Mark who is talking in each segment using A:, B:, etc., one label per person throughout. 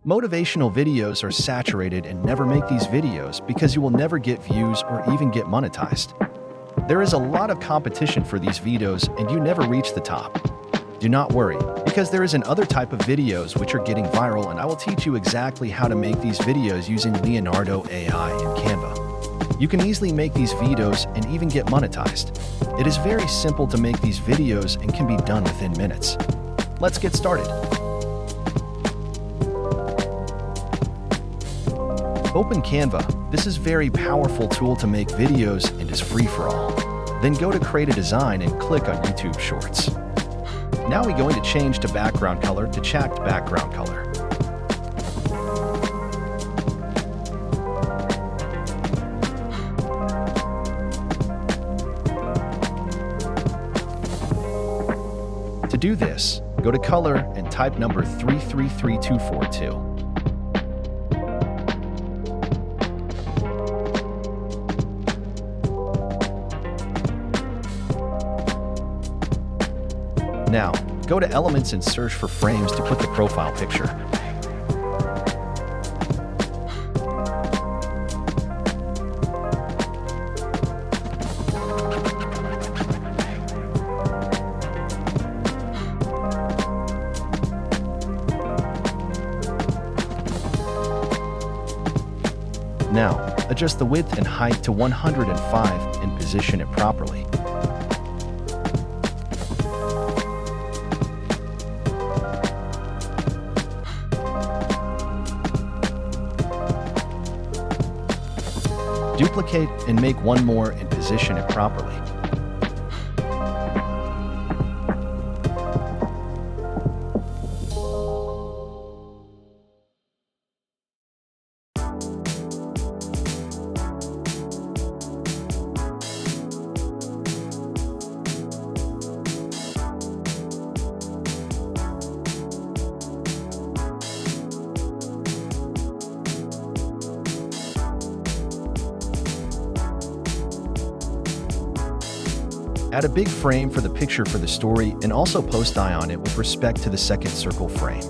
A: Motivational videos are saturated, and never make these videos because you will never get views or even get monetized. There is a lot of competition for these videos and you never reach the top. Do not worry, because there is another type of videos which are getting viral, and I will teach you exactly how to make these videos using Leonardo AI and Canva. You can easily make these videos and even get monetized. It is very simple to make these videos and can be done within minutes. Let's get started. Open Canva. This is very powerful tool to make videos and is free for all. Then go to Create a Design and click on YouTube Shorts. Now we're going to change to background color to checked background color. To do this, go to Color and type number 333242. Now, go to Elements and search for frames to put the profile picture. Now, adjust the width and height to 105 and position it properly. Duplicate and make one more and position it properly. Add a big frame for the picture for the story and also post eye on it with respect to the second circle frame.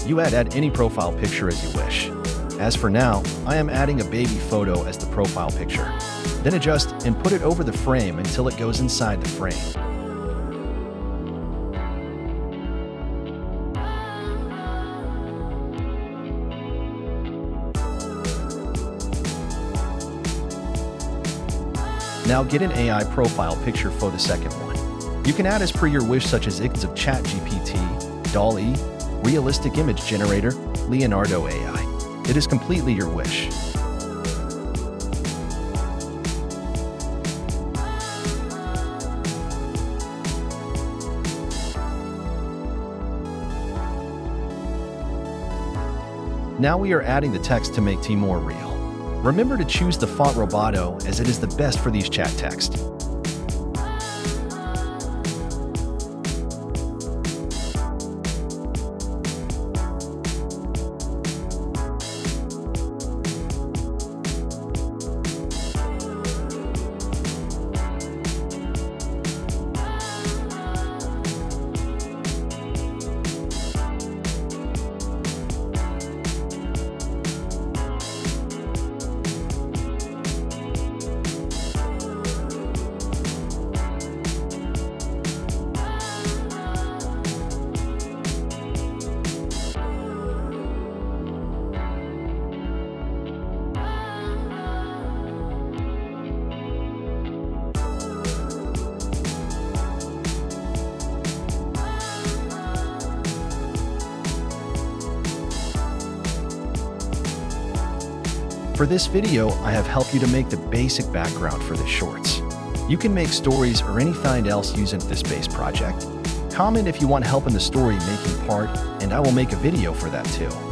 A: You add any profile picture as you wish. As for now, I am adding a baby photo as the profile picture. Then adjust and put it over the frame until it goes inside the frame. Now get an AI profile picture for the second one. You can add as per your wish, such as images of ChatGPT, DALL-E, Realistic Image Generator, Leonardo AI. It is completely your wish. Now we are adding the text to make it more real. Remember to choose the font Roboto, as it is the best for these chat text. For this video, I have helped you to make the basic background for the shorts. You can make stories or anything else using this base project. Comment if you want help in the story making part, and I will make a video for that too.